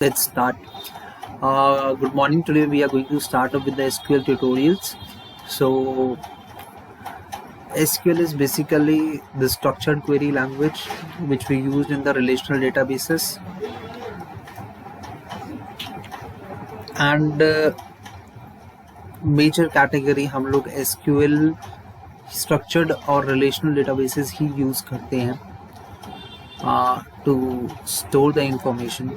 Let's start. Good morning. Today we are going to start up with the SQL tutorials. So SQL is basically the structured query language which we used in the relational databases, and major category हम लोग SQL structured और relational databases ही use करते हैं to store the information.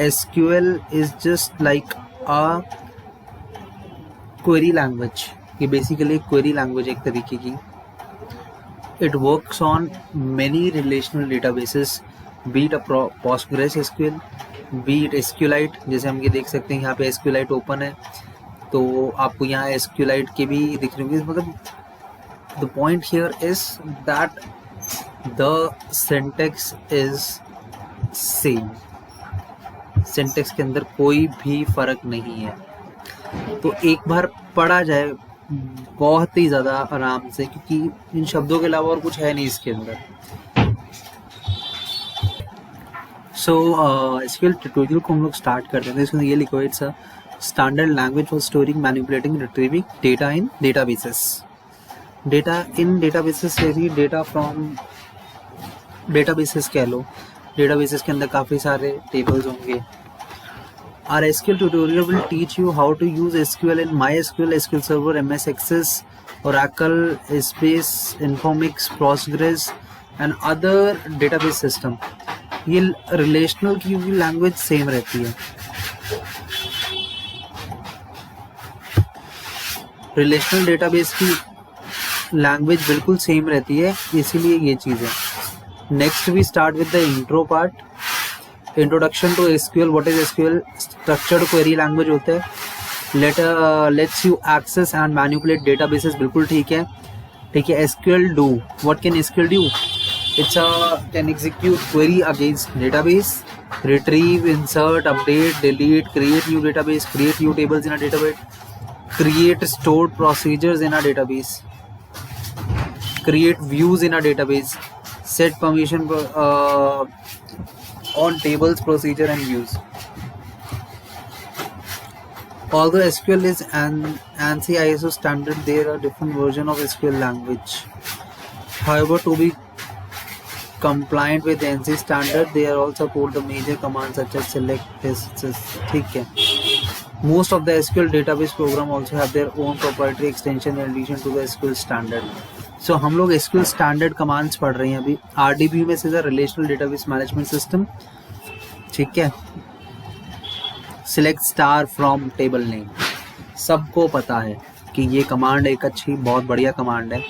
SQL is just like a query language. ये basically एक query language एक तरीके की. It works on many relational databases, be it a PostgreSQL, be it SQLite. जैसे हम ये देख सकते हैं यहाँ पे SQLite open है, तो आपको यहाँ SQLite के भी दिख रहे होंगे. मतलब the point here is that the syntax is same. Syntax के अंदर कोई भी फर्क नहीं है, तो एक बार पढ़ा जाए बहुत ही ज़्यादा आराम से, क्योंकि इन शब्दों के अलावा और कुछ है नहीं इसके अंदर. सो एसक्यूएल ट्यूटोरियल को हम लोग स्टार्ट करते हैं. इसमें ये लिखो, it's a standard language for storing, manipulating, retrieving data in databases. Data in databases से ही डेटा फ्रॉम डेटाबेसेस कह लो. डेटाबेसेस के अंदर काफ़ी सारे टेबल्स होंगे. Our SQL tutorial will teach you how to use SQL in MySQL, SQL Server, MS Access, Oracle, Space, Informix, Postgres and other database system. ये relational की language same रहती है. रिलेशनल डेटाबेस की लैंग्वेज बिल्कुल same रहती है, इसीलिए ये चीज़ है. Next we start with the intro part. Introduction to SQL. What is SQL? Structured query language होता है. Lets you access and manipulate databases. बिल्कुल ठीक है. SQL do. What can SQL do? It's can execute query against database, retrieve, insert, update, delete, create new database, create new tables in a database, create stored procedures in a database, create views in a database, set permission on tables, procedure and views. Although SQL is an ANSI ISO standard, there are different versions of SQL language. However, to be compliant with the ANSI standard, they all support the major commands such as select, test. ठीक है. Most of the SQL database program also have their own proprietary extension in addition to the SQL standard. सो हम लोग SQL standard commands पढ़ रहे हैं अभी. RDB में से रिलेशनल डेटाबेस मैनेजमेंट सिस्टम. ठीक है. Select star from table name. सबको पता है कि ये कमांड एक अच्छी बहुत बढ़िया कमांड है.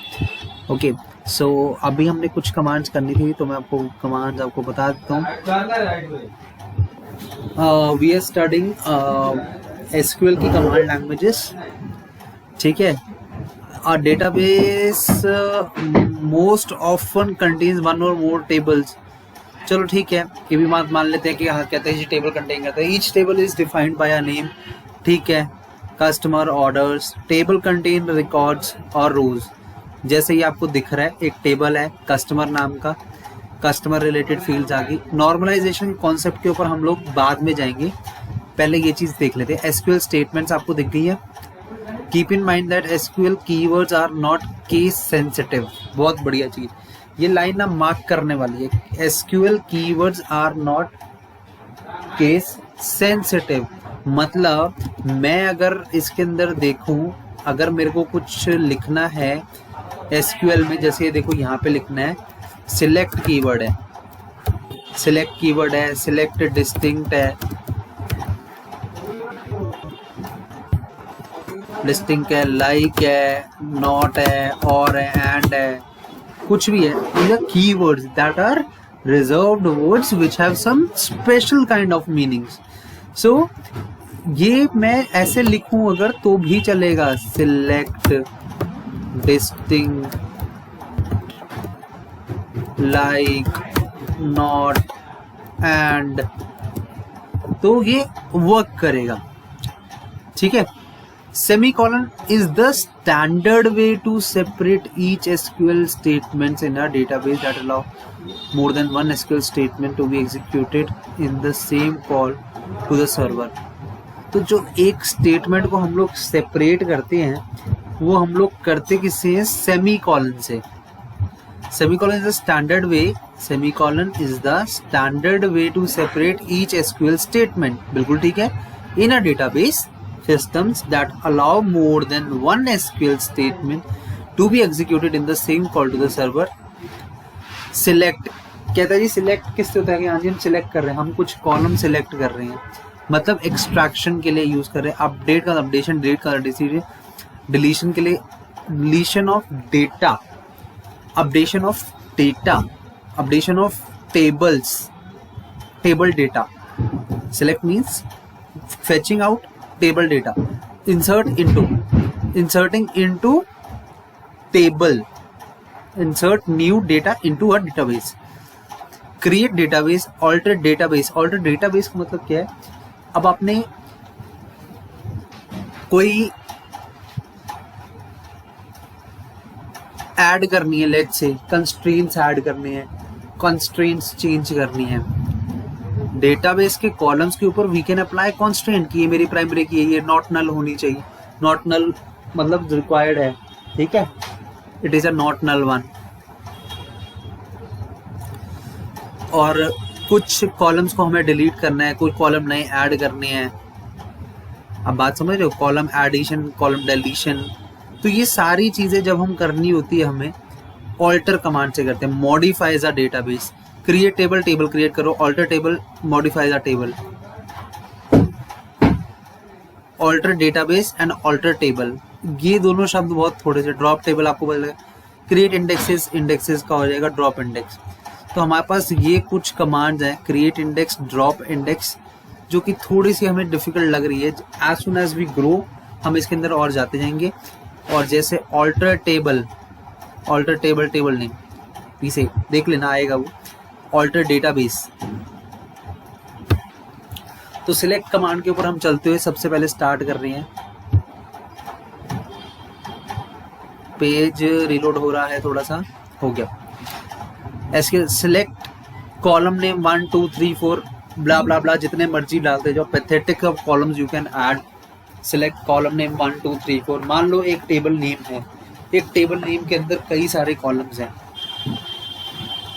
ओके, सो अभी हमने कुछ कमांड्स करनी थी, तो मैं आपको कमांड्स आपको बता देता हूँ. वी आर स्टडिंग SQL की कमांड लैंग्वेजेस. ठीक है. A database most often contains one or more tables. चलो ठीक है, ये भी मान लेते हैं कि हाँ कहते हैं ये टेबल कंटेन करता है. Each table is defined by a name. ठीक है. Customer orders. Table contain records और रोज. जैसे ये आपको दिख रहा है, एक टेबल है कस्टमर नाम का, कस्टमर रिलेटेड फील्ड्स आ गई. नॉर्मलाइजेशन कॉन्सेप्ट के ऊपर हम लोग बाद में जाएंगे, पहले ये चीज़ देख लेते हैं. SQL स्टेटमेंट्स आपको दिख गई है. Keep in mind that SQL keywords are not case sensitive. बहुत बढ़िया चीज, ये लाइन ना मार्क करने वाली है. SQL keywords are not case sensitive. मतलब मैं अगर इसके अंदर देखूं, अगर मेरे को कुछ लिखना है SQL में, जैसे ये देखो यहाँ पे लिखना है सिलेक्ट कीवर्ड है, सिलेक्ट कीवर्ड है, सिलेक्ट डिस्टिंक्ट है, डिस्टिंक्ट है, लाइक है, नॉट है, और है, एंड है, कुछ भी है. these are keywords that are reserved words which have some special kind of meanings. so ये मैं ऐसे लिखूं अगर तो भी चलेगा. Select, distinct, like, not, and, तो ये वर्क करेगा. ठीक है. Semicolon is the standard way to separate each SQL statements in a database that allow more than one SQL statement to be executed in the same call to the server। तो जो एक statement को हम लोग separate करते हैं वो हम लोग करते किससे हैं? सेमी कॉलन से। Semicolon is the standard way, semicolon is the standard way to separate each SQL statement. बिल्कुल ठीक है। In a database systems that allow more than one SQL statement to be executed in the same call to the server। select कहता है जी, select किससे होता है कि हाँ जी हम सिलेक्ट कर रहे हैं, हम कुछ कॉलम सिलेक्ट कर रहे हैं, मतलब एक्सट्रैक्शन के लिए यूज कर रहे हैं। अपडेट का अपडेशन, डिलीट का डिलीशन के लिए deletion of data, updation of data, updation of tables, table data. Select means fetching out table data, inserting into table, insert new data into a database, create database, alter database। alter database का मतलब क्या है? अब आपने कोई add करनी है, let's say constraints add करने हैं, कंस्ट्रेंट्स चेंज करनी है, डेटाबेस के कॉलम्स के ऊपर वी कैन अप्लाई कॉन्स्ट्रेंट कि ये मेरी प्राइमरी की है, ये नॉट नल होनी चाहिए। नॉट नल मतलब रिक्वायर्ड है, ठीक है, it is a not null one. और कुछ कॉलम्स को हमें डिलीट करना है, कुछ कॉलम नए ऐड करने हैं। अब बात समझ रहे हो? कॉलम एडिशन, कॉलम डिलीशन, तो ये सारी चीजें जब हम करनी होती है हमें ऑल्टर कमांड से करते हैं। Modifies a database, create table, table create करो, alter table, modify the table. Alter database and alter table, ये दोनों शब्द बहुत थोड़े से। ड्रॉप टेबल आपको पता लगेगा। क्रिएट इंडेक्सेस, इंडेक्सेस का हो जाएगा ड्रॉप इंडेक्स। तो हमारे पास ये कुछ कमांड्स हैं, क्रिएट इंडेक्स, ड्रॉप इंडेक्स, जो कि थोड़ी सी हमें डिफिकल्ट लग रही है। As soon as we grow हम इसके अंदर और जाते जाएंगे। और जैसे alter table, alter table, table name, इसे देख लेना आएगा वो। ऑल्टर डेटाबेस, तो सिलेक्ट कमांड के ऊपर हम चलते हुए सबसे पहले स्टार्ट कर रहे हैं। पेज रिलोड हो रहा है, थोड़ा सा हो गया। ऐसे सिलेक्ट कॉलम नेम 1 2 3 4 ब्ला ब्ला ब्ला, जितने मर्जी डालते जाओ। Pathetic of columns you can add. Select column name 1 2 3 4। मान लो एक टेबल नेम है, एक टेबल नेम के अंदर कई सारे कॉलम्स हैं,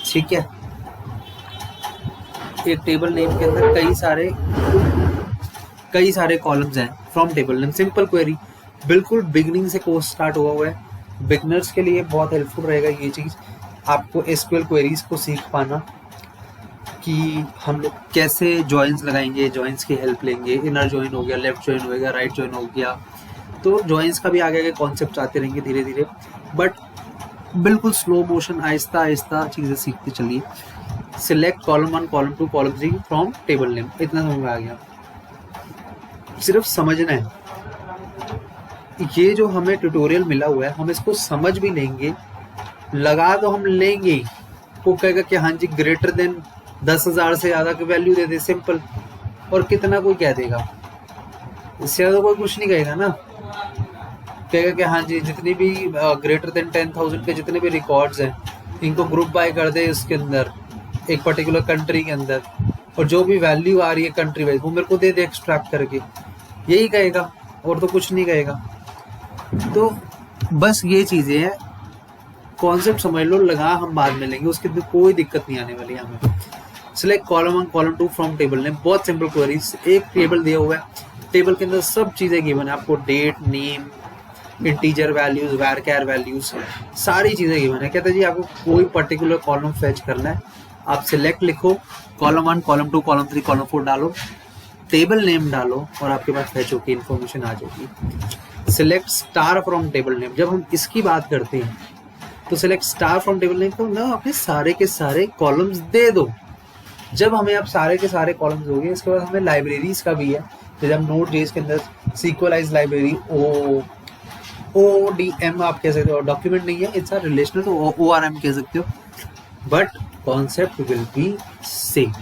ठीक है। एक टेबल नेम के अंदर कई सारे कॉलम्स हैं। From table name, simple query, बिल्कुल बिगनिंग से कोर्स स्टार्ट हुआ है। बिगनर्स के लिए बहुत हेल्पफुल रहेगा ये चीज, आपको एसक्यूएल क्वेरीज को सीख पाना कि हम लोग कैसे जॉइंस लगाएंगे, जॉइंस की हेल्प लेंगे। इनर जॉइन हो गया, लेफ्ट जॉइन हो गया, राइट जॉइन हो गया, तो जॉइंस का भी आगे आगे कॉन्सेप्ट आते रहेंगे धीरे धीरे, बट बिल्कुल स्लो मोशन, आहिस्ता आहिस्ता चीजें सीखते चलिए। Select column 1 column 2 column 3 from table name, इतना समझ में आ गया। सिर्फ समझना है, ये जो हमें ट्यूटोरियल मिला हुआ है हम इसको समझ भी लेंगे, लगा तो हम लेंगे। वो कहेगा कि हाँ जी ग्रेटर देन 10,000 से ज्यादा की वैल्यू दे दे, सिंपल। और कितना कोई कह देगा, इससे ज्यादा कोई कुछ नहीं कहेगा ना। कहेगा कि हाँ जी जितनी भी ग्रेटर देन 10,000 के जितने भी रिकॉर्ड्स हैं इनको ग्रुप बाय कर दे इसके अंदर, एक पर्टिकुलर कंट्री के अंदर, और जो भी वैल्यू आ रही है कंट्री वाइज वो मेरे को दे दे एक्सट्रैक्ट करके, यही कहेगा और तो कुछ नहीं कहेगा। तो बस ये चीजें हैं, कॉन्सेप्ट समझ लो, लगा हम बाद में लेंगे, उसके अंदर कोई दिक्कत नहीं आने वाली हमें। Select column 1 column 2 from table name, बहुत सिंपल क्वेरीज। एक टेबल दिया हुआ है, टेबल के अंदर सब चीजें गिवन है आपको, date, name, integer values, varchar values, सारी चीजें गिवन है। कहते हैं जी आपको कोई पर्टिकुलर कॉलम फेच करना है, आप सिलेक्ट लिखो, कॉलम 1 कॉलम 2 कॉलम 3 कॉलम 4 डालो, टेबल नेम डालो और आपके पास फेच होकर इन्फॉर्मेशन आ जाएगी। Select star from table name, जब हम इसकी बात करते हैं तो select star from table name तो ना अपने सारे के सारे कॉलम्स दे दो। जब हमें आप सारे के सारे कॉलम्स दोगे, इसके बाद हमें लाइब्रेरीज का भी है। जैसे हम नोट जेएस के अंदर सीक्वलाइज लाइब्रेरी, ODM आप कह सकते हो, डॉक्यूमेंट नहीं है, इट्स अ रिलेशनल, तो ORM कह सकते हो, but concept will be same.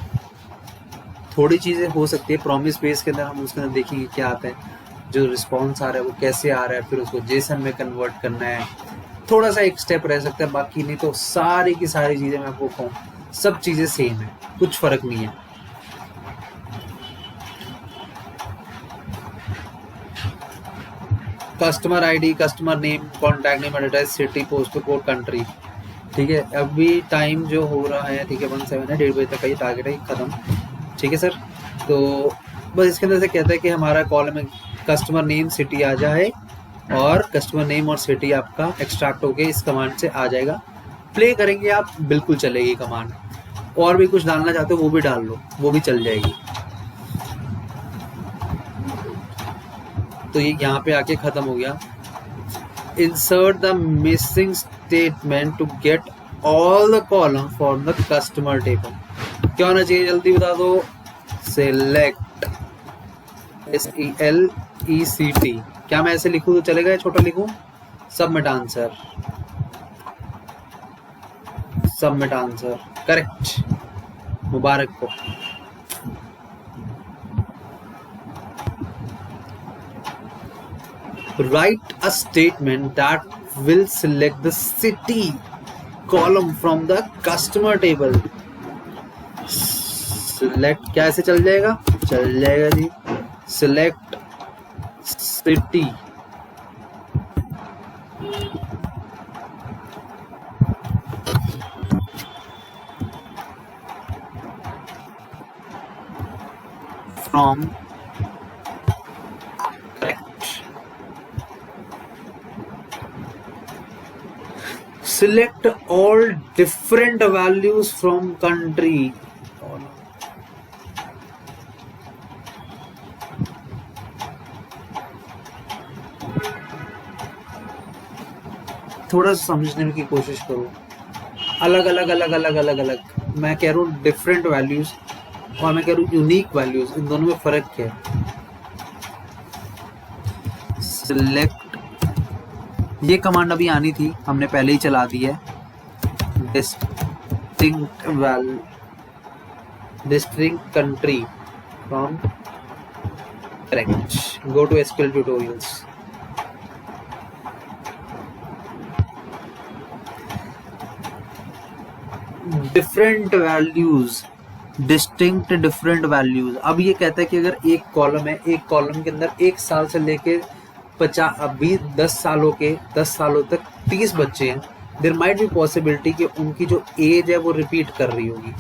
थोड़ी चीजें हो सकती है प्रॉमिस बेस के अंदर, हम उसके अंदर देखेंगे क्या आता है, जो रिस्पॉन्स आ रहा है वो कैसे आ रहा है, फिर उसको जेसन में कन्वर्ट करना है, थोड़ा सा एक स्टेप रह सकता है, बाकी नहीं तो सारी की सारी चीजें मैं आपको कहूँ सब चीजें सेम है, कुछ फर्क नहीं है। Customer ID, customer name, contact name, address, city, post code, country. ठीक है, अभी टाइम जो हो रहा है, ठीक है 17 है, 1:30 बजे तक का ये टारगेट है खत्म। ठीक है सर, तो बस इसके अंदर से कहता है कि हमारा कॉलम में कस्टमर नेम सिटी आ जाए और कस्टमर नेम और सिटी आपका एक्सट्रैक्ट होके इस कमांड से आ जाएगा। प्ले करेंगे आप, बिल्कुल चलेगी कमांड। और भी कुछ डालना चाहते हो वो भी डाल लो, वो भी चल जाएगी। तो ये यहाँ पे आके खत्म हो गया। Insert the missing statement to get all the column for the customer table. क्या होना चाहिए जल्दी बता दो? Select, SELECT। क्या मैं ऐसे लिखूं तो चलेगा या छोटा लिखूं? Submit answer, submit answer, correct, मुबारक को। Write a statement that will select the city column from the customer table. Select क्या ऐसे चल जाएगा? चल जाएगा जी। Select city from select all different values from country। थोड़ा समझने की कोशिश करो। अलग अलग अलग अलग अलग अलग मैं कह रहा हूँ डिफरेंट वैल्यूज और मैं कह रहा हूँ यूनिक वैल्यूज, इन दोनों में फर्क क्या है? सिलेक्ट, ये कमांड अभी आनी थी, हमने पहले ही चला दी है। Distinct country from, correct. Go to SQL tutorials. Different values, distinct different values. अब ये कहता है कि अगर एक कॉलम है, एक कॉलम के अंदर 1 साल से लेके 50, अभी 10 सालों तक 30 बच्चे हैं, देयर माइट बी पॉसिबिलिटी कि उनकी जो एज है वो रिपीट कर रही होगी।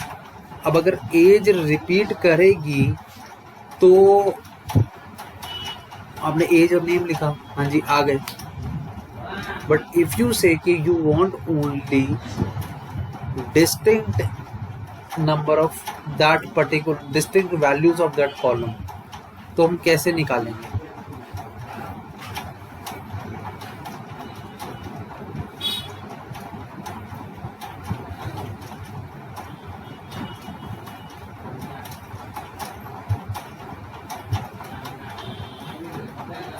अब अगर एज रिपीट करेगी तो आपने एज और नेम लिखा, हाँ जी आ गए। बट इफ यू से कि you want only distinct number of that particular, distinct values of that column, तो हम कैसे निकालेंगे?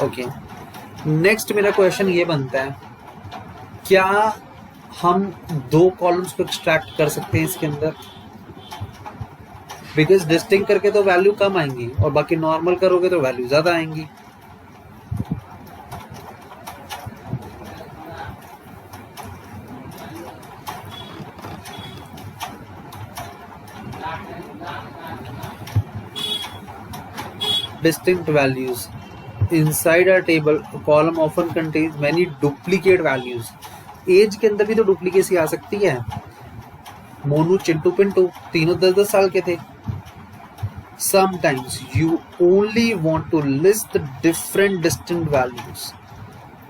ओके, नेक्स्ट मेरा क्वेश्चन ये बनता है, क्या हम 2 कॉलम्स को एक्सट्रैक्ट कर सकते हैं इसके अंदर? बिकॉज डिस्टिंक्ट करके तो वैल्यू कम आएंगी और बाकी नॉर्मल करोगे तो वैल्यू ज्यादा आएंगी। Distinct values inside a table, a column often contains many duplicate values। एज के अंदर भी तो डुप्लीकेसी आ सकती है। मोनू, चिंटू, पिंटू तीनों 10-10 साल के थे। Sometimes you only want to list the different distinct values।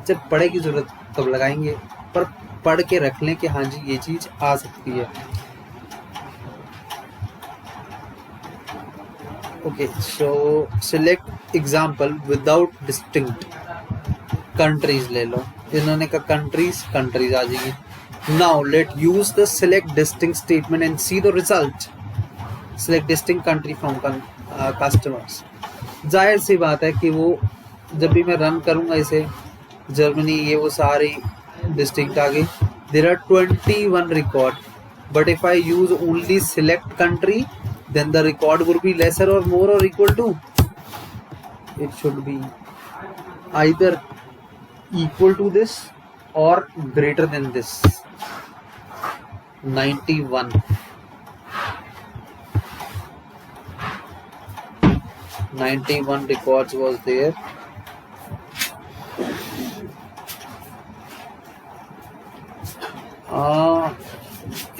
जब पढ़े की जरूरत तब लगाएंगे, पर पढ़ के रख लें कि हाँ जी ये चीज आ सकती है। ओके, सो select example without distinct. Countries ले लो, इन्होंने कहा कंट्रीज, कंट्रीज आ जाएगी। Now let use the select distinct statement and see the result. Select distinct country from customers. जाहिर सी बात है कि वो जब भी मैं रन करूंगा इसे, जर्मनी ये वो सारी डिस्टिंक्ट आ गई। There are 21 record, but if I use only select country then the record would be lesser or more or equal to, it should be either equal to this और greater than this 91 records was there.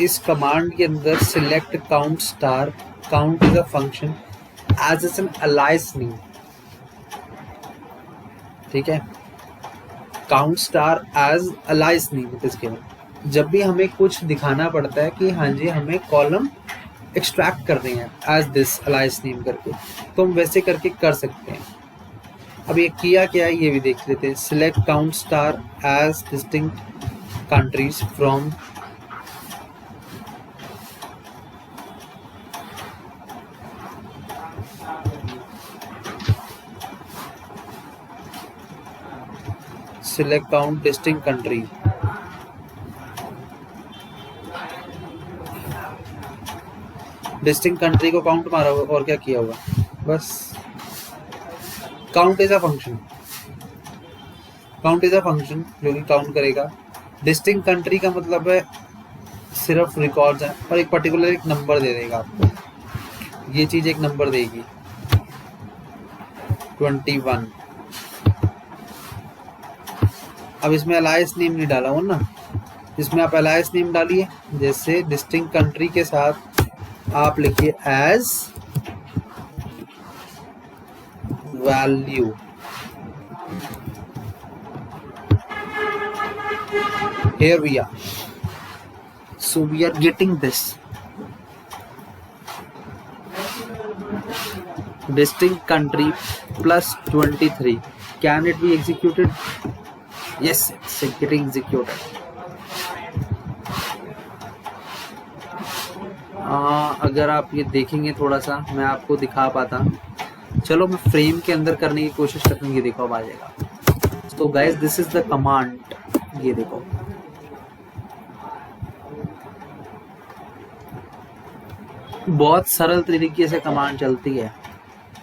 इस command के अंदर select count star, count is a function as an alias name, ठीक है, count star as alias name it is given. जब भी हमें कुछ दिखाना पड़ता है कि हाँ जी हमें कॉलम एक्सट्रैक्ट करनी है एज दिस अलाइस नेम करके, तो हम वैसे करके कर सकते हैं। अब ये किया क्या है ये भी देख लेते हैं। Select count star as distinct countries from select count distinct country, distinct country को काउंट मारा होगा और क्या किया होगा, बस count is a function, count is a function जो कि काउंट करेगा। डिस्टिंक्ट कंट्री का मतलब है सिर्फ रिकॉर्ड्स है और एक पर्टिकुलर एक नंबर दे देगा आपको, ये चीज एक नंबर देगी 21। अब इसमें अलायंस नेम नहीं डाला हो ना, इसमें आप अलायंस नेम डालिए, जैसे डिस्टिंक्ट कंट्री के साथ आप लिखिए as value, here we are, so we are getting this distinct country plus 23. Can it be executed? Yes, it's getting executed. अगर आप ये देखेंगे थोड़ा सा मैं आपको दिखा पाता, चलो मैं फ्रेम के अंदर करने की कोशिश करूंगी, देखो अब आ जाएगा। तो guys this is the command, ये देखो बहुत सरल तरीके से कमांड चलती है,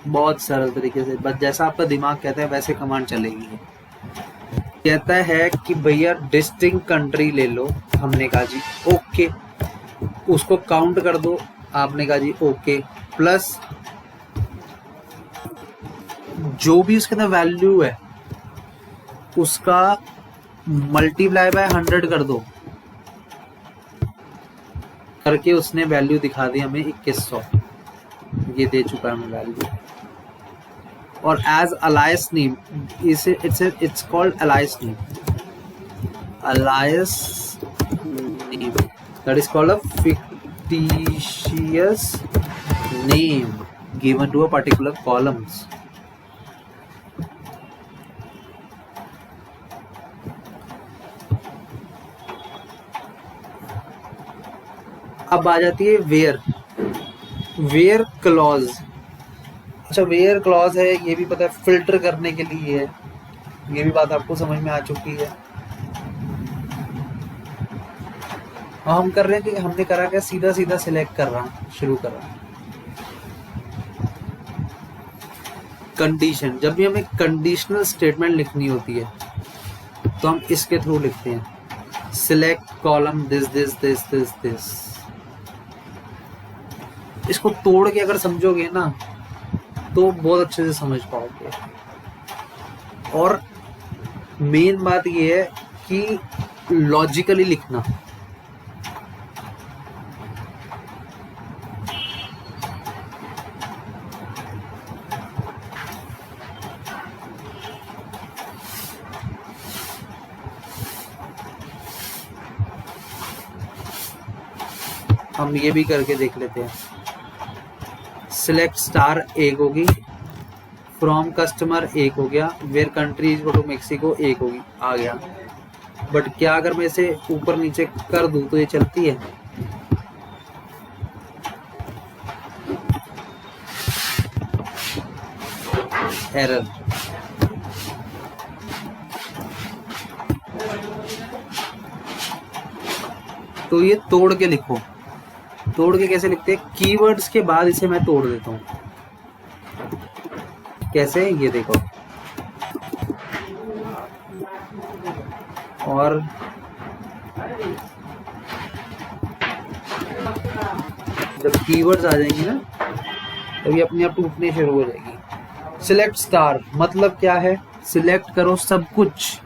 बहुत सरल तरीके से, बस जैसा आपका दिमाग कहता है वैसे कमांड चलेगी। कहता है कि भैया डिस्टिंक्ट कंट्री ले लो, हमने कहा जी ओके, उसको काउंट कर दो, आपने कहा जी ओके, प्लस जो भी उसके अंदर वैल्यू है उसका मल्टीप्लाई बाय 100 कर दो, करके उसने वैल्यू दिखा दी हमें 2100, ये दे चुका है हमें वैल्यू। और as alias name it's called alias name, alias name that is called a fictitious name given to a particular columns। अब आ जाती है वेयर क्लॉज। अच्छा वेयर क्लॉज है, ये भी पता है फिल्टर करने के लिए है, ये भी बात आपको समझ में आ चुकी है। हम कर रहे हैं कि हमने करा क्या, सीधा सीधा सिलेक्ट कर रहा हूं, शुरू कर रहा हूं। कंडीशन, जब भी हमें कंडीशनल स्टेटमेंट लिखनी होती है तो हम इसके थ्रू लिखते हैं, select column this this this this this. इसको तोड़ के अगर समझोगे ना तो बहुत अच्छे से समझ पाओगे। और मेन बात ये है कि लॉजिकली लिखना, हम ये भी करके देख लेते हैं। सिलेक्ट स्टार एक होगी, फ्रॉम कस्टमर एक हो गया, where country is to Mexico एक होगी, आ गया। बट क्या अगर मैं इसे ऊपर नीचे कर दूं तो ये चलती है? एरर। तो ये तोड़ के लिखो। तोड़ के कैसे लिखते हैं? कीवर्ड्स के बाद इसे मैं तोड़ देता हूं। कैसे? ये देखो, और जब कीवर्ड्स आ जाएंगी ना तभी अपने आप टूटने शुरू हो जाएगी। सिलेक्ट स्टार मतलब क्या है? सिलेक्ट करो सब कुछ।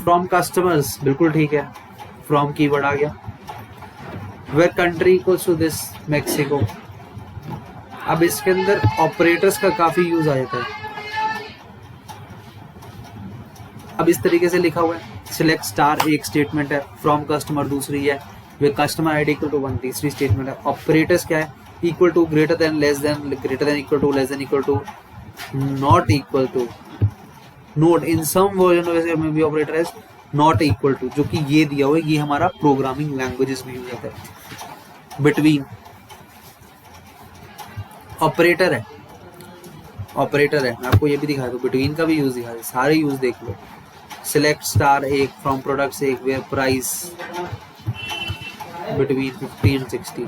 फ्रॉम कस्टमर्स, बिल्कुल ठीक है, फ्रॉम कीवर्ड आ गया। Where country equals to this Mexico. अब इसके अंदर ऑपरेटर्स का काफी यूज आ जाता है। अब इस तरीके से लिखा हुआ है, सिलेक्ट स्टार एक स्टेटमेंट है, फ्रॉम कस्टमर दूसरी है, where customer ID equal to 1 तीसरी स्टेटमेंट है। ऑपरेटर्स क्या है? Equal to, greater than, less than, greater than equal to, less than equal to, not equal to, not in some version में भी operator है not equal to, जो कि ये दिया हुआ है, ये हमारा प्रोग्रामिंग लैंग्वेजेस में यूज होता है। बिटवीन ऑपरेटर है, ऑपरेटर है, मैं आपको ये भी दिखा दूं, बिटवीन का भी यूज दिखा दूं, सारे यूज देख लो। सिलेक्ट स्टार एक, फ्रॉम प्रोडक्ट्स एक, where price between 50 and 60।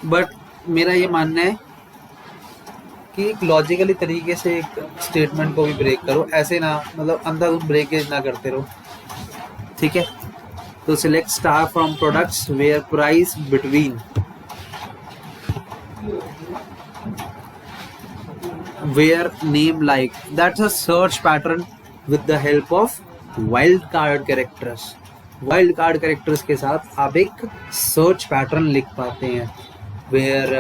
But मेरा ये मानना है कि एक लॉजिकली तरीके से एक स्टेटमेंट को भी ब्रेक करो, ऐसे ना मतलब अंधाधुंध ब्रेकेज ना करते रहो, ठीक है। तो select star from products where price between where name like, that's a search pattern with the help of wild card characters. Wild card characters के साथ आप एक सर्च पैटर्न लिख पाते हैं। Where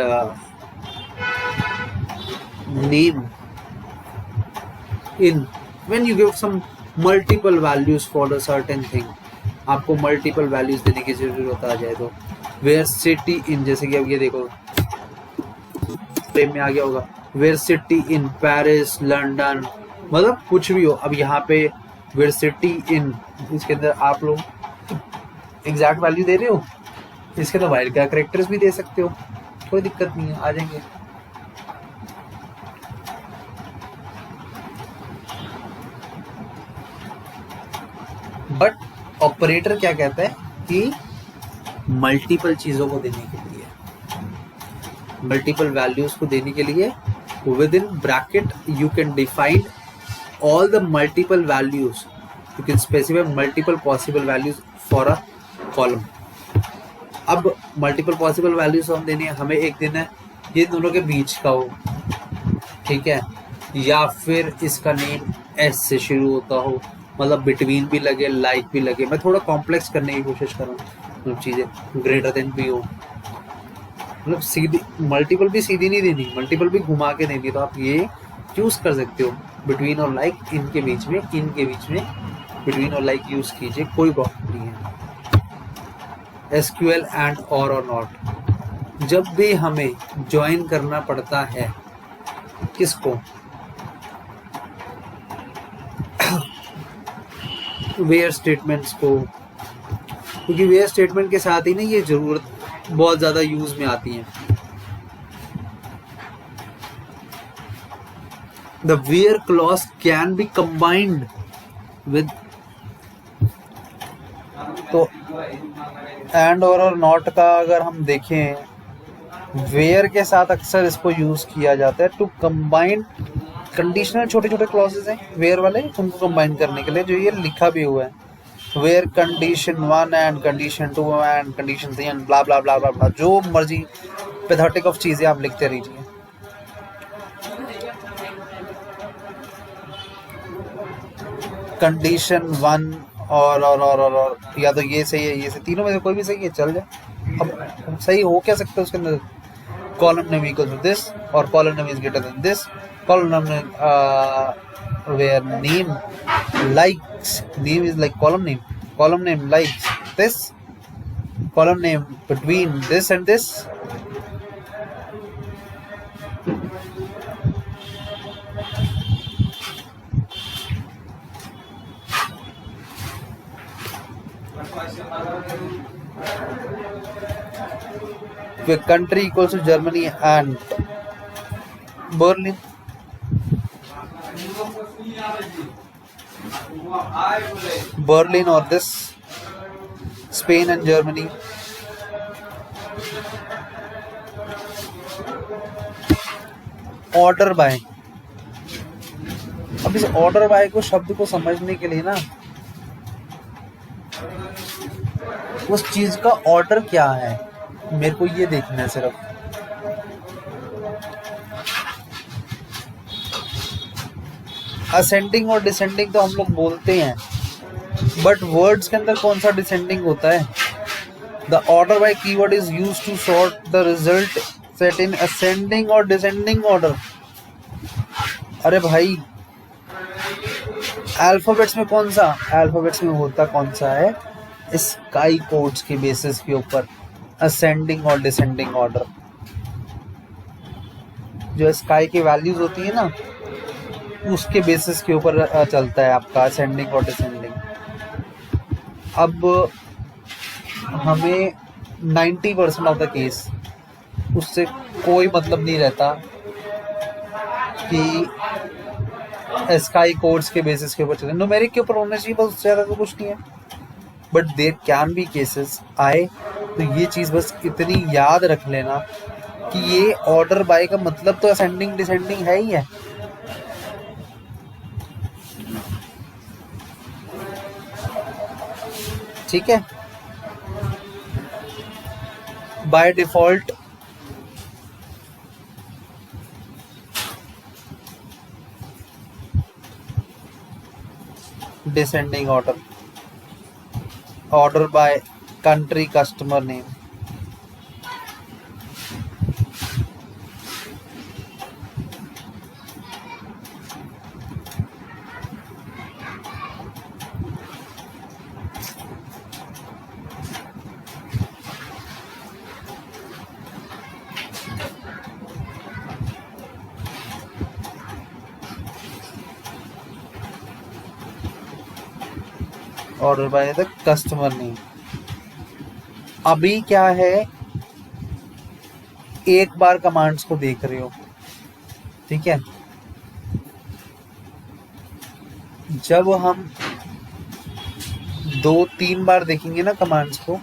name in, when you give some multiple values for a certain thing, आपको multiple values देने की जरूरत आ जाए तो। वेयर सिटी इन, जैसे कि अब ये देखो फ्रेम में आ गया होगा, where city in Paris, London, मतलब कुछ भी हो। अब यहाँ पे वेयर सिटी इन, इसके अंदर आप लोग एग्जैक्ट वैल्यू दे रहे हो, इसके अंदर वाइल्ड कार्ड कैरेक्टर्स भी दे सकते हो, कोई दिक्कत नहीं है, आ जाएंगे। बट ऑपरेटर क्या कहता है कि मल्टीपल चीजों को देने के लिए, मल्टीपल वैल्यूज को देने के लिए with in bracket you can define all the multiple values, you can specify multiple possible values for a column। अब multiple possible values हम देने, हमें एक दिन है ये दोनों के बीच का हो, ठीक है, या फिर इसका नेम एस से शुरू होता हो, मतलब बिटवीन भी लगे, लाइक भी लगे। मैं थोड़ा कॉम्प्लेक्स करने की कोशिश कर रहा हूँ, मतलब चीजें ग्रेटर देन भी हो, मतलब सीधी मल्टीपल भी सीधी नहीं देनी, मल्टीपल भी घुमा के देनी। तो आप ये चूज कर सकते हो, बिटवीन और लाइक, इनके बीच में, इनके बीच में बिटवीन और लाइक यूज कीजिए, कोई प्रॉब्लम नहीं है। एसक्यूएल एंड और नॉट, जब भी हमें ज्वाइन करना पड़ता है किसको, वेयर स्टेटमेंट्स को, क्योंकि वेयर स्टेटमेंट के साथ ही ना ये जरूरत बहुत ज्यादा यूज में आती है। The where clause can be combined with, तो and और not का अगर हम देखें, where के साथ अक्सर इसको यूज किया जाता है टू कंबाइन कंडीशनल छोटे छोटे क्लॉजेज हैं where वाले, उनको कंबाइन करने के लिए, जो ये लिखा भी हुआ है, where condition 1 and condition 2 and condition 3 and blah blah blah blah blah, जो मर्जी पैथेटिक ऑफ चीजें आप लिखते रहिए। कंडीशन 1 और या तो ये सही है, ये सही, तीनों में से कोई भी सही है, चल जाए। अब सही हो क्या सकता है उसके अंदर, column name equal to this और column name is greater than this, column name where name likes, name is like column name likes this, column name between this and this, where country equals to Germany and Berlin, Berlin or this, Spain and Germany, order by. अब इस order by को शब्द को समझने के लिए ना, उस चीज का ऑर्डर क्या है मेरे को ये देखना है सिर्फ। असेंडिंग और डिसेंडिंग तो हम लोग बोलते हैं, बट वर्ड्स के अंदर कौन सा डिसेंडिंग होता है? The order by keyword is used to sort the result set in ascending और डिसेंडिंग ऑर्डर। अरे भाई अल्फाबेट्स में कौन सा, अल्फाबेट्स में होता कौन सा है? स्काई कोड्स के बेसिस के ऊपर असेंडिंग और डिसेंडिंग ऑर्डर। जो स्काई की वैल्यूज होती है ना, उसके बेसिस के ऊपर चलता है आपका असेंडिंग और डिसेंडिंग। अब हमें 90% ऑफ द केस उससे कोई मतलब नहीं रहता कि स्काई कोड्स के बेसिस के ऊपर चले, न्यूमेरिक के ऊपर होना चाहिए बस, उससे ज़्यादा तो कुछ नहीं है। But there can be cases आए, तो ये चीज़ बस इतनी याद रख लेना कि ये ऑर्डर बाय का मतलब तो असेंडिंग डिसेंडिंग है ही है। ठीक है, by default descending order, order by country customer name. Order by the customer name. अभी क्या है, एक बार कमांड्स को देख रहे हो, ठीक है? जब हम 2-3 बार देखेंगे ना कमांड्स को,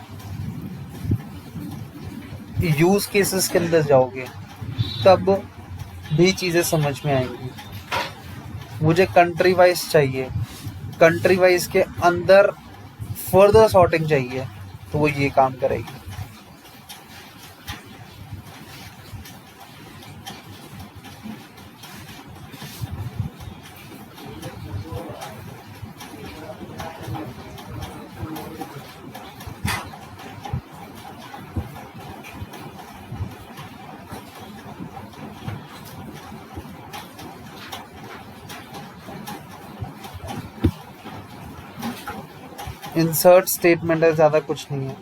यूज केसेस के अंदर जाओगे तब भी चीजें समझ में आएंगी। मुझे कंट्री वाइज चाहिए, कंट्री वाइज के अंदर फर्दर सॉर्टिंग चाहिए, तो वो ये काम करेगी। इंसर्ट स्टेटमेंट है, ज्यादा कुछ नहीं है।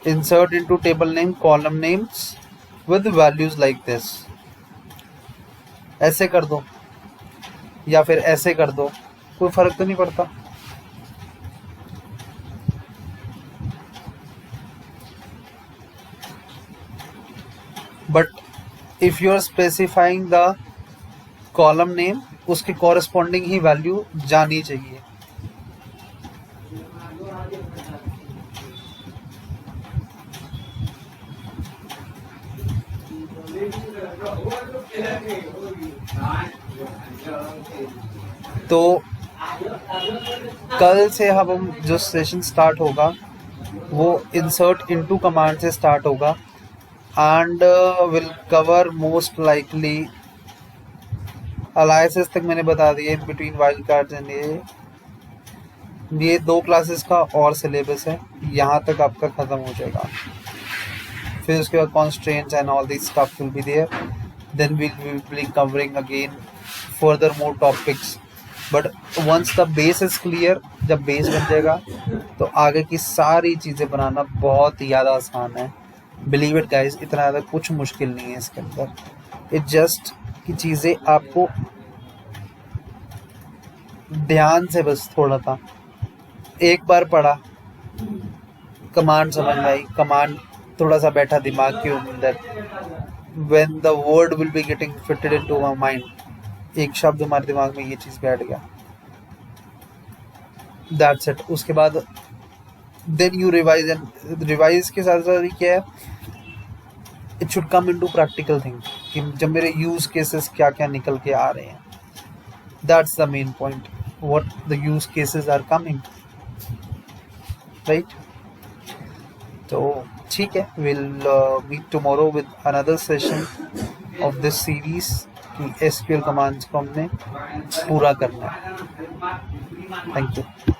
Insert into table name column names with values like this. ऐसे कर दो या फिर ऐसे कर दो, कोई फर्क तो नहीं पड़ता। But if you are specifying the column name, उसके कॉरेस्पॉन्डिंग ही वैल्यू जानी चाहिए। तो कल से हम जो सेशन स्टार्ट होगा वो इंसर्ट इनटू कमांड से स्टार्ट होगा and will cover most likely alliances तक मैंने बता दिया, in between wild cards and ये 2 क्लासेस का और सिलेबस है, यहाँ तक आपका ख़त्म हो जाएगा। फिर उसके बाद constraints and all this stuff will be there, then we will be covering again further more topics. But once the base is clear, जब बेस बन जाएगा तो आगे की सारी चीज़ें बनाना बहुत ही ज़्यादा आसान है। बिलीव इट गाइस, इतना ज़्यादा कुछ मुश्किल नहीं है इसके अंदर। इट जस्ट की चीज़ें आपको ध्यान से बस थोड़ा था, एक बार पढ़ा, कमांड समझ में आई, कमांड थोड़ा सा बैठा दिमाग के अंदर, when the word will be getting fitted into my mind, एक शब्द हमारे दिमाग में ये चीज़ बैठ गया, दैट्स इट। उसके बाद then you revise, and revise के साथ साथ क्या है, it should come into practical thing कि जब मेरे यूज केसेस क्या क्या निकल के आ रहे हैं, that's the main point, what the use cases are coming, right. तो ठीक है, will meet tomorrow with another session of this series कि एसक्यूएल कमांड्स को हमने पूरा करना है। Thank you.